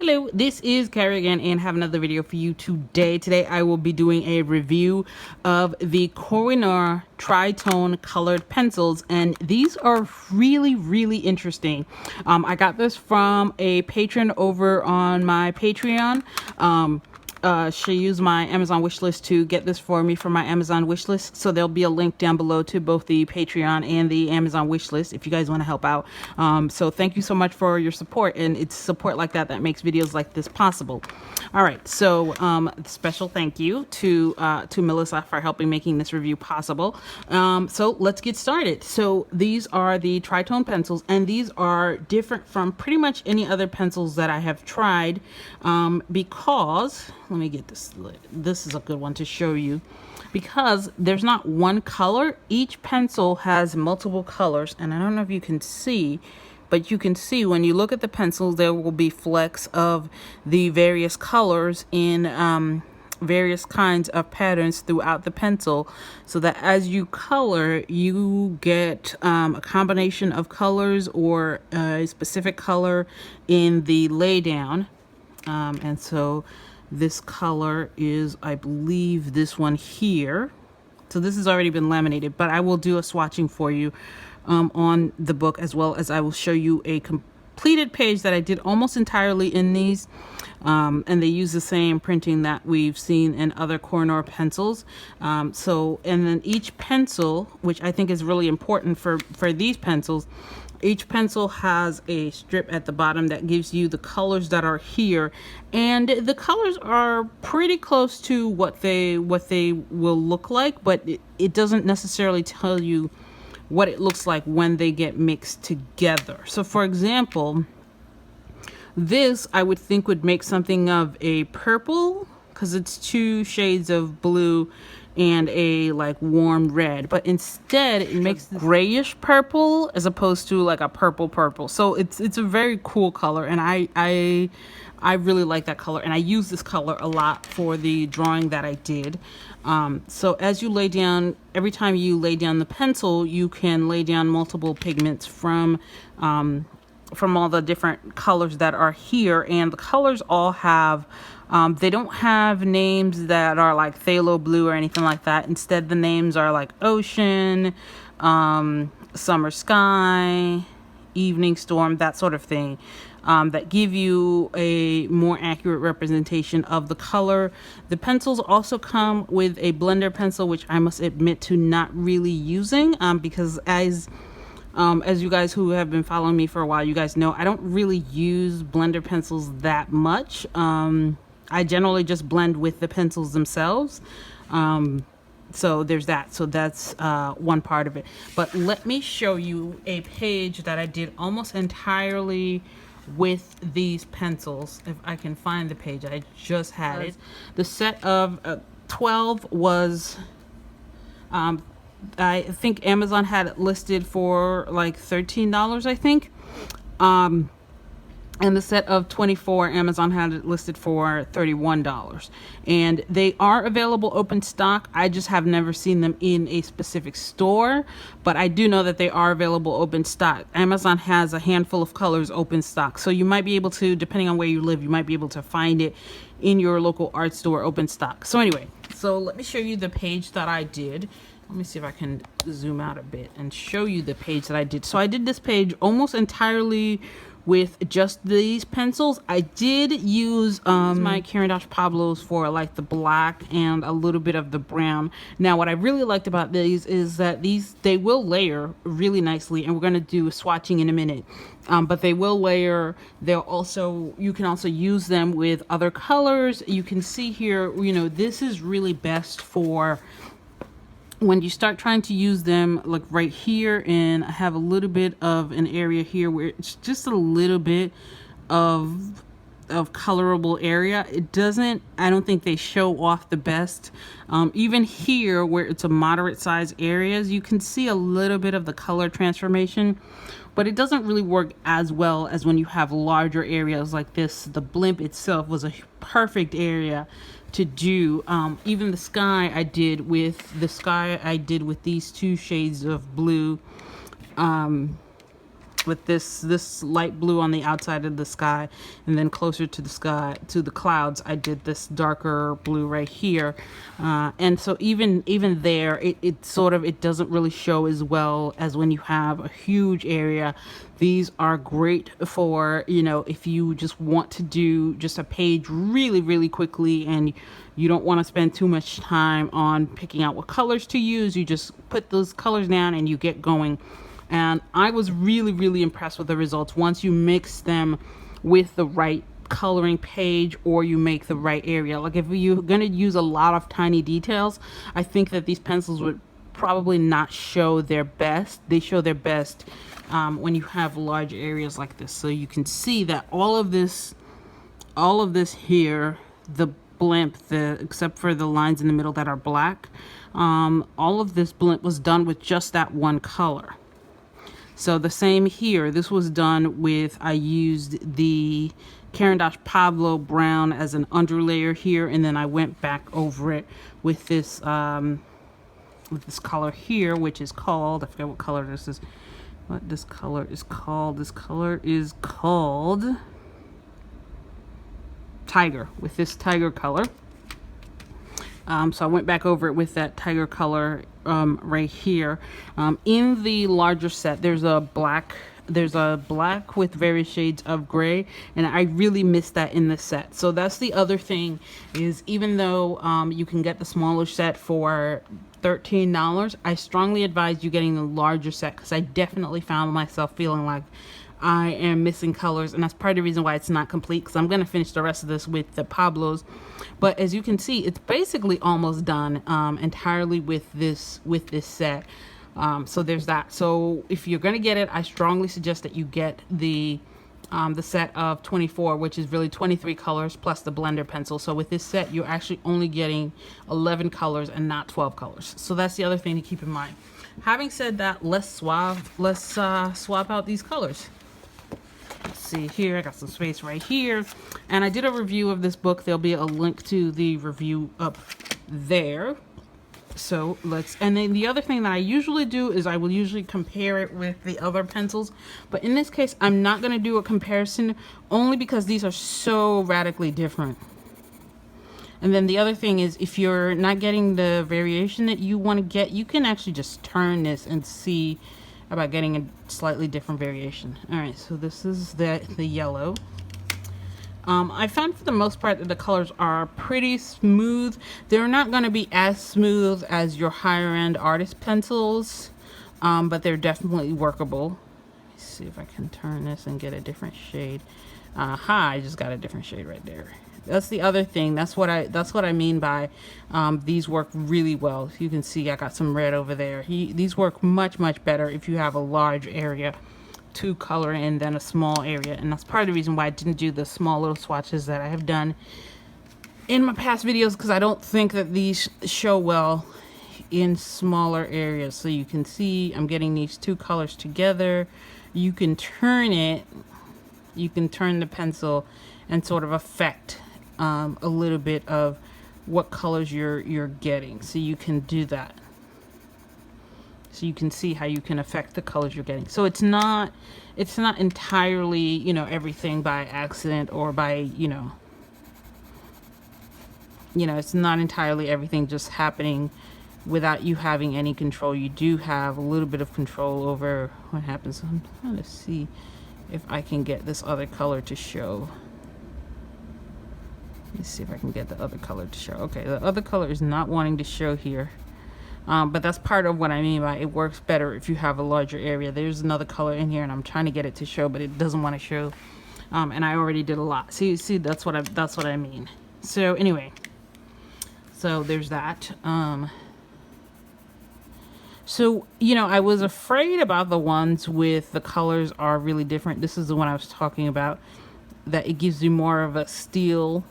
Hello, this is Carrie again and have another video for you today. Today I will be doing a review of the Koh-I-Noor Tritone colored pencils, and these are really interesting. I got this from a patron over on my Patreon. She used my Amazon wishlist to get this for me from my Amazon wishlist. So there'll be a link down below to both the Patreon and the Amazon wishlist if you guys want to help out. So thank you so much for your support, and it's support like that that makes videos like this possible. All right, so special thank you to Melissa for helping making this review possible. So let's get started. So these are the Tritone pencils, and these are different from pretty much any other pencils that I have tried because let me get this lit. This is a good one to show you because there's not one color. Each pencil has multiple colors, and I don't know if you can see, but you can see when you look at the pencils there will be flecks of the various colors in various kinds of patterns throughout the pencil, so that as you color you get a combination of colors or a specific color in the laydown. And so this color is, I believe, this one here. So this has already been laminated, but I will do a swatching for you on the book, as well as I will show you a completed page that I did almost entirely in these. And they use the same printing that we've seen in other Koh-I-Noor pencils. And then each pencil, which I think is really important for these pencils, each pencil has a strip at the bottom that gives you the colors that are here, and the colors are pretty close to what they will look like, but it doesn't necessarily tell you what it looks like when they get mixed together. So for example, this I would think would make something of a purple because it's two shades of blue and a like warm red, but instead it makes this grayish purple as opposed to like a purple. So it's a very cool color, and I really like that color, and I use this color a lot for the drawing that I did. So as you lay down, every time you lay down the pencil, you can lay down multiple pigments from all the different colors that are here, and the colors all have they don't have names that are like phthalo blue or anything like that. Instead, the names are like ocean, summer sky, evening storm, that sort of thing, that give you a more accurate representation of the color. The pencils also come with a blender pencil, which I must admit to not really using, because as you guys who have been following me for a while, you guys know I don't really use blender pencils that much. I generally just blend with the pencils themselves. So there's that. So that's one part of it. But let me show you a page that I did almost entirely with these pencils. If I can find the page, I just had it. The set of 12 was I think Amazon had it listed for like $13, I think. And the set of 24, Amazon had it listed for $31. And they are available open stock. I just have never seen them in a specific store, but I do know that they are available open stock. Amazon has a handful of colors open stock, so you might be able to, depending on where you live, you might be able to find it in your local art store open stock. So anyway, so let me show you the page that I did. Let me see if I can zoom out a bit and show you the page that I did. So I did this page almost entirely with just these pencils. I did use my Caran d'Ache Pablos for like the black and a little bit of the brown. Now what I really liked about these is that they will layer really nicely, and we're going to do swatching in a minute. But they will layer. You can also use them with other colors. You can see here, you know, this is really best for when you start trying to use them, like right here, and I have a little bit of an area here where it's just a little bit of colorable area. I don't think they show off the best. Even here where it's a moderate size areas, you can see a little bit of the color transformation, but it doesn't really work as well as when you have larger areas like this. The blimp itself was a perfect area to do. Even the sky I did with these two shades of blue. with this light blue on the outside of the sky, and then closer to the sky, to the clouds, I did this darker blue right here. And so even there, it sort of, it doesn't really show as well as when you have a huge area. These are great for, you know, if you just want to do just a page really, really quickly and you don't want to spend too much time on picking out what colors to use. You just put those colors down and you get going. And I was really, really impressed with the results once you mix them with the right coloring page, or you make the right area. Like if you're going to use a lot of tiny details, I think that these pencils would probably not show their best. They show their best when you have large areas like this. So you can see that all of this here, the blimp, except for the lines in the middle that are black, all of this blimp was done with just that one color. So the same here, this was done with, I used the Caran d'Ache Pablo brown as an underlayer here, and then I went back over it with this color here, which is called, I forget what color this is, what this color is called. This color is called Tiger, with this tiger color. So I went back over it with that tiger color right here. In the larger set, there's a black with various shades of gray, and I really missed that in the set. So that's the other thing, is even though you can get the smaller set for $13, I strongly advise you getting the larger set, because I definitely found myself feeling like I am missing colors, and that's part of the reason why it's not complete, because I'm going to finish the rest of this with the Pablos. But as you can see, it's basically almost done entirely with this set. So there's that. So if you're going to get it, I strongly suggest that you get the set of 24, which is really 23 colors plus the blender pencil. So with this set, you're actually only getting 11 colors and not 12 colors. So that's the other thing to keep in mind. Having said that, let's swap out these colors. Let's see here, I got some space right here, and I did a review of this book. There'll be a link to the review up there. So and then the other thing that I usually do is I will usually compare it with the other pencils, but in this case I'm not going to do a comparison, only because these are so radically different. And then the other thing is, if you're not getting the variation that you want to get, you can actually just turn this and see about getting a slightly different variation. All right, so this is the yellow. I found for the most part that the colors are pretty smooth. They're not going to be as smooth as your higher end artist pencils, but they're definitely workable. Let me see if I can turn this and get a different shade. I just got a different shade right there. That's the other thing. That's what I mean by these work really well. You can see I got some red over there. These work much better if you have a large area to color in than a small area, and that's part of the reason why I didn't do the small little swatches that I have done in my past videos, because I don't think that these show well in smaller areas. So you can see I'm getting these two colors together. You can turn it, you can turn the pencil and sort of affect a little bit of what colors you're getting. So you can do that. So you can see how you can affect the colors you're getting. So it's not entirely, you know, everything by accident, or by, you know, it's not entirely everything just happening without you having any control. You do have a little bit of control over what happens. I'm trying to see if I can get this other color to show. Let's see if I can get the other color to show. Okay, the other color is not wanting to show here. But that's part of what I mean by it works better if you have a larger area. There's another color in here, and I'm trying to get it to show, but it doesn't want to show. And I already did a lot. See, that's what I mean. So anyway, so there's that. So, you know, I was afraid about the ones with the colors are really different. This is the one I was talking about, that it gives you more of a steel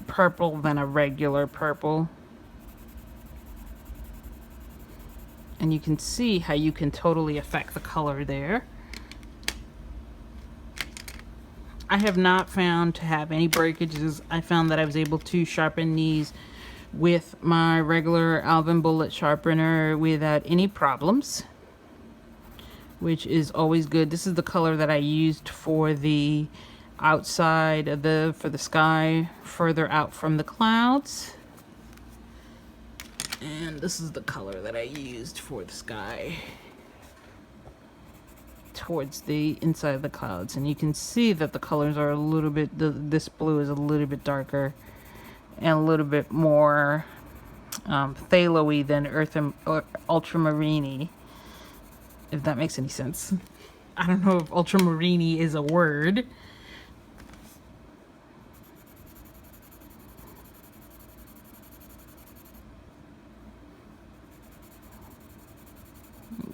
purple than a regular purple. And you can see how you can totally affect the color there. I have not found to have any breakages. I found that I was able to sharpen these with my regular Alvin bullet sharpener without any problems. which is always good. This is the color that I used for the outside of for the sky further out from the clouds. And this is the color that I used for the sky towards the inside of the clouds. And you can see that the colors are a little bit, this blue is a little bit darker and a little bit more phthalo-y than or ultramarine-y, if that makes any sense. I don't know if ultramarine-y is a word.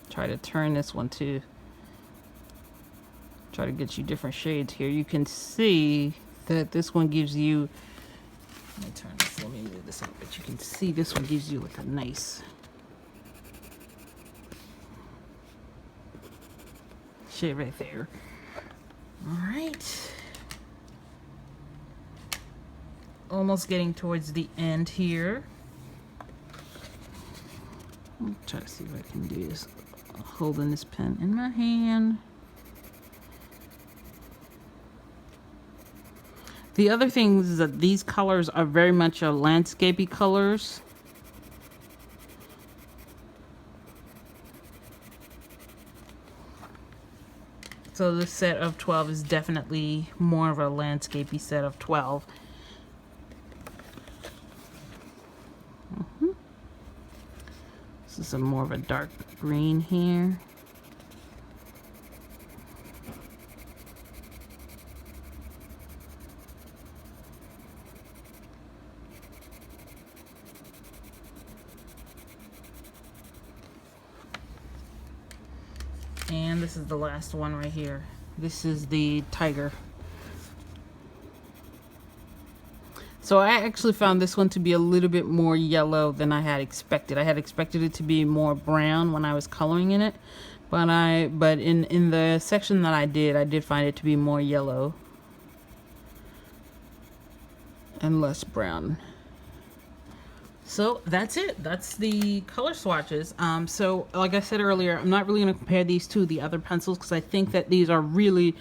Try to turn this one to try to get you different shades here. You can see that this one gives you, let me turn this, let me move this up, but you can see this one gives you like a nice shade right there. All right, almost getting towards the end here. I'll try to see if I can do this holding this pen in my hand. The other thing is that these colors are very much a landscapey colors. So this set of 12 is definitely more of a landscapey set of 12. This is more of a dark green here. And this is the last one right here. This is the tiger. So I actually found this one to be a little bit more yellow than I had expected. I had expected it to be more brown when I was coloring in it, but in the section that I did find it to be more yellow and less brown. So that's it. That's the color swatches. So like I said earlier, I'm not really going to compare these to the other pencils because I think that these are really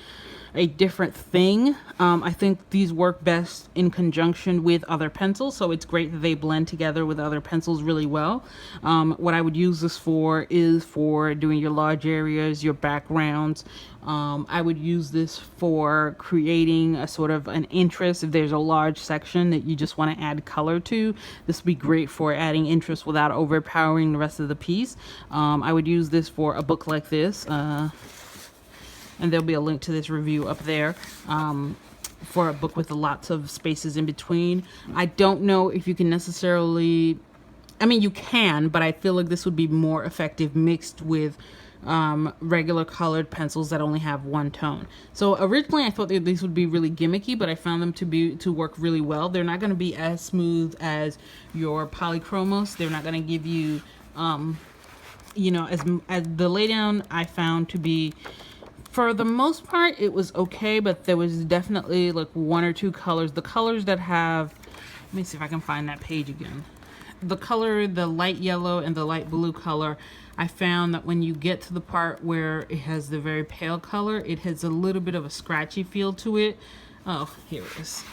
a different thing. I think these work best in conjunction with other pencils, so it's great that they blend together with other pencils really well. What I would use this for is for doing your large areas, your backgrounds. I would use this for creating a sort of an interest. If there's a large section that you just want to add color to, this would be great for adding interest without overpowering the rest of the piece. I would use this for a book like this. And there'll be a link to this review up there, for a book with lots of spaces in between. I don't know if you can necessarily, I mean, you can, but I feel like this would be more effective mixed with regular colored pencils that only have one tone. So originally I thought that these would be really gimmicky, but I found them to work really well. They're not going to be as smooth as your Polychromos. They're not going to give you, you know, as the laydown I found to be, for the most part, it was okay, but there was definitely like one or two colors. The colors that have, let me see if I can find that page again. The color, the light yellow and the light blue color, I found that when you get to the part where it has the very pale color, it has a little bit of a scratchy feel to it. Oh, here it is.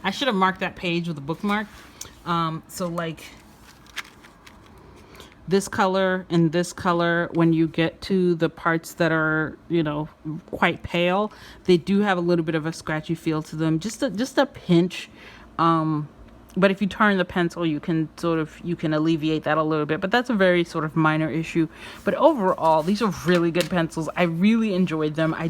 I should have marked that page with a bookmark. So like this color and this color, when you get to the parts that are, you know, quite pale, they do have a little bit of a scratchy feel to them, just a pinch. But if you turn the pencil, you can alleviate that a little bit, but that's a very sort of minor issue. But overall, these are really good pencils. I really enjoyed them. I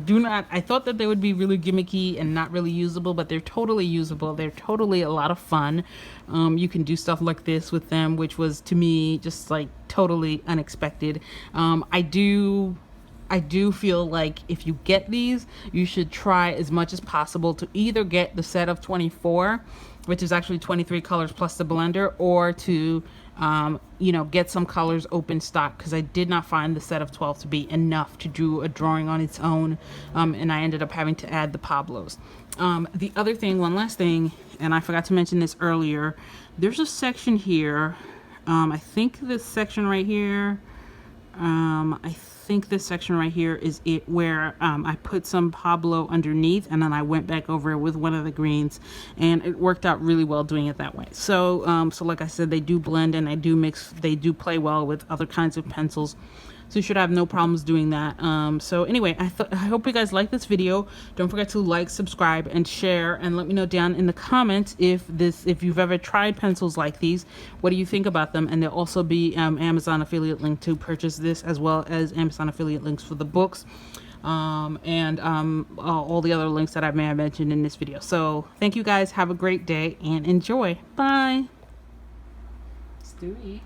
thought that they would be really gimmicky and not really usable, but they're totally usable. They're totally a lot of fun. You can do stuff like this with them, which was to me just like totally unexpected. I do feel like if you get these, you should try as much as possible to either get the set of 24, which is actually 23 colors plus the blender, or to you know, get some colors open stock, because I did not find the set of 12 to be enough to do a drawing on its own, and I ended up having to add the Pablos. The other thing, one last thing, and I forgot to mention this earlier, there's a section here, I think this section right here, I think this section right here is it where I put some Pablo underneath, and then I went back over it with one of the greens, and it worked out really well doing it that way. So so like I said, they do blend and they do mix, they do play well with other kinds of pencils. So you should have no problems doing that. So anyway, I hope you guys like this video. Don't forget to like, subscribe, and share, and let me know down in the comments if you've ever tried pencils like these. What do you think about them? And there'll also be Amazon affiliate link to purchase this, as well as Amazon affiliate links for the books, and all the other links that I may have mentioned in this video. So thank you guys. Have a great day and enjoy. Bye. Stewie.